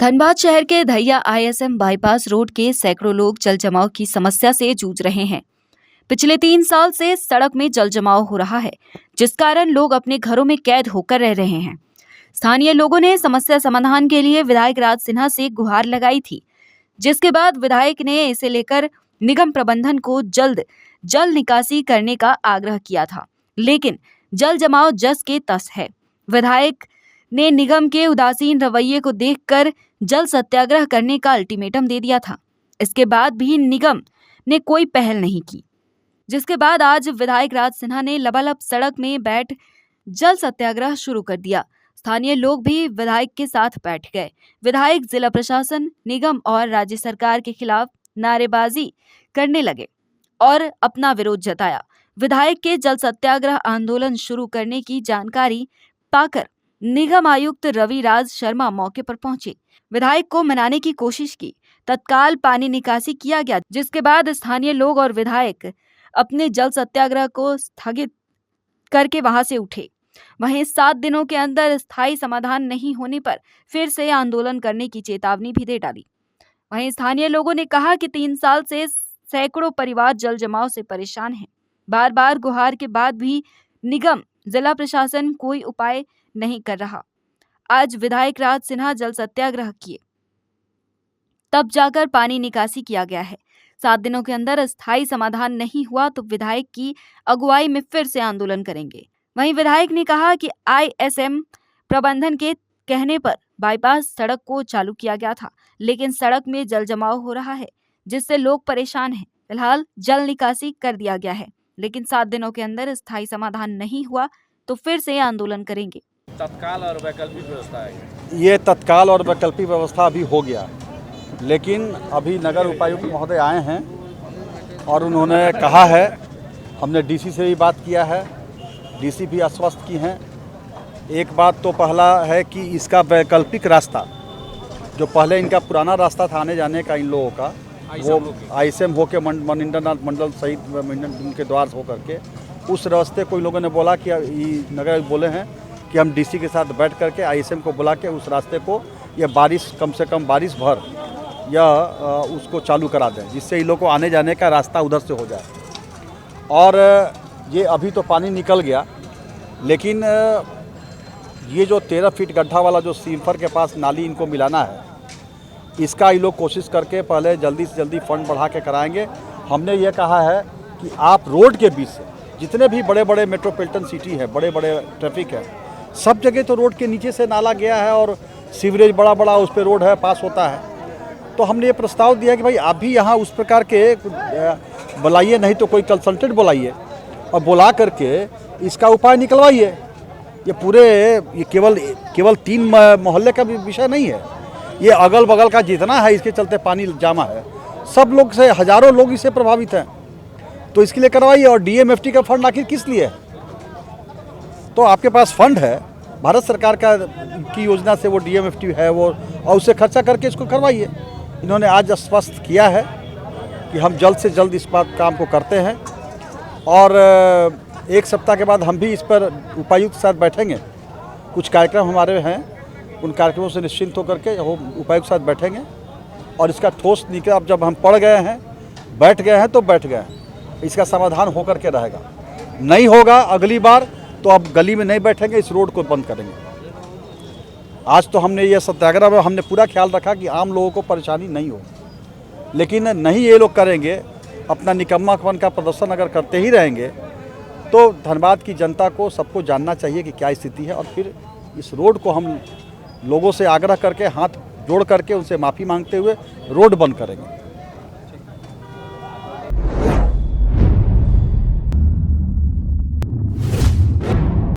धनबाद शहर के धैया ISM bypass road के सैकड़ों लोग जल जमाव की समस्या से जूझ रहे हैं। पिछले 3 साल से सड़क में जल जमाव हो रहा है, जिस कारण लोग अपने घरों में कैद होकर रह रहे हैं। स्थानीय लोगों ने समस्या समाधान के लिए विधायक राज सिन्हा से गुहार लगाई थी, जिसके बाद विधायक ने इसे लेकर निगम प्रबंधन को जल्द जल निकासी करने का आग्रह किया था, लेकिन जल जमाव जस के तस है। विधायक ने निगम के उदासीन रवैये को देखकर जल सत्याग्रह करने का अल्टीमेटम दे दिया था। इसके बाद भी निगम ने कोई पहल नहीं की, जिसके बाद आज विधायक राज सिन्हा ने लबालब सड़क में बैठ जल सत्याग्रह शुरू कर दिया। स्थानीय लोग भी विधायक के साथ बैठ गए। विधायक जिला प्रशासन, निगम और राज्य सरकार के खिलाफ नारेबाजी करने लगे और अपना विरोध जताया। विधायक के जल सत्याग्रह आंदोलन शुरू करने की जानकारी पाकर निगम आयुक्त रविराज शर्मा मौके पर पहुंचे। विधायक को मनाने की कोशिश की। तत्काल पानी निकासी किया गया, जिसके बाद स्थानीय लोग और विधायक अपने जल सत्याग्रह को स्थगित करके वहां से उठे। वहीं 7 दिनों के अंदर स्थायी समाधान नहीं होने पर फिर से आंदोलन करने की चेतावनी भी दे डाली। वहीं स्थानीय लोगों ने कहा कि 3 साल से सैकड़ों परिवार जल जमाव से परेशान हैं। बार बार गुहार के बाद भी निगम, जिला प्रशासन कोई उपाय नहीं कर रहा। आज विधायक राज सिन्हा जल सत्याग्रह किए, तब जाकर पानी निकासी किया गया है। 7 दिनों के अंदर स्थायी समाधान नहीं हुआ तो विधायक की अगुवाई में फिर से आंदोलन करेंगे। वहीं विधायक ने कहा कि ISM प्रबंधन के कहने पर बाईपास सड़क को चालू किया गया था, लेकिन सड़क में जल जमाव हो रहा है, जिससे लोग परेशान हैं। फिलहाल जल निकासी कर दिया गया है, लेकिन 7 दिनों के अंदर स्थायी समाधान नहीं हुआ तो फिर से आंदोलन करेंगे। तत्काल और वैकल्पिक व्यवस्था है। ये तत्काल और वैकल्पिक व्यवस्था अभी हो गया, लेकिन अभी नगर उपायुक्त महोदय आए हैं और उन्होंने कहा है, हमने DC से भी बात किया है, DC भी आश्वस्त की हैं। एक बात तो पहला है कि इसका वैकल्पिक रास्ता, जो पहले इनका पुराना रास्ता था आने जाने का इन लोगों का, वो ISM होके मनिंद्रनाथ मंडल सहित उनके द्वार हो करके उस रास्ते को इन लोगों ने बोला कि नगर बोले हैं कि हम DC के साथ बैठ करके ISM को बुला के उस रास्ते को या बारिश कम से कम बारिश भर या उसको चालू करा दें, जिससे इन लोग को आने जाने का रास्ता उधर से हो जाए। और ये अभी तो पानी निकल गया, लेकिन ये जो 13 फीट गड्ढा वाला जो सीफर के पास नाली इनको मिलाना है, इसका ये लोग कोशिश करके पहले जल्दी से जल्दी फंड बढ़ा के कराएंगे। हमने ये कहा है कि आप रोड के बीच से जितने भी बड़े बड़े मेट्रोपॉलिटन सिटी है, बड़े बड़े ट्रैफिक है, सब जगह तो रोड के नीचे से नाला गया है और सीवरेज बड़ा बड़ा उस पर रोड है पास होता है। तो हमने ये प्रस्ताव दिया कि भाई आप भी यहाँ उस प्रकार के बुलाइए, नहीं तो कोई कंसल्टेंट बुलाइए और बुला करके इसका उपाय निकलवाइए। ये केवल 3 मोहल्ले का भी विषय नहीं है, ये अगल बगल का जितना है इसके चलते पानी जमा है, सब लोग से हजारों लोग इससे प्रभावित हैं। तो इसके लिए करवाइए। और DMFT का फंड आखिर किस लिए है? तो आपके पास फंड है, भारत सरकार की योजना से वो DMFT है वो, और उससे खर्चा करके इसको करवाइए। इन्होंने आज स्पष्ट किया है कि हम जल्द से जल्द इस बात काम को करते हैं और 1 सप्ताह के बाद हम भी इस पर उपायुक्त के साथ बैठेंगे। कुछ कार्यक्रम हमारे हैं, उन कार्यक्रमों से निश्चिंत होकर के हम उपायुक्त के साथ बैठेंगे और इसका ठोस निकल, अब जब हम पढ़ गए हैं, बैठ गए हैं तो बैठ गए हैं, इसका समाधान होकर के रहेगा। नहीं होगा अगली बार तो अब गली में नहीं बैठेंगे, इस रोड को बंद करेंगे। आज तो हमने ये सत्याग्रह में हमने पूरा ख्याल रखा कि आम लोगों को परेशानी नहीं हो, लेकिन नहीं ये लोग करेंगे, अपना निकम्मापन का प्रदर्शन अगर करते ही रहेंगे तो धनबाद की जनता को सबको जानना चाहिए कि क्या स्थिति है और फिर इस रोड को हम लोगों से आग्रह करके हाथ जोड़ करके उनसे माफ़ी मांगते हुए रोड बंद करेंगे।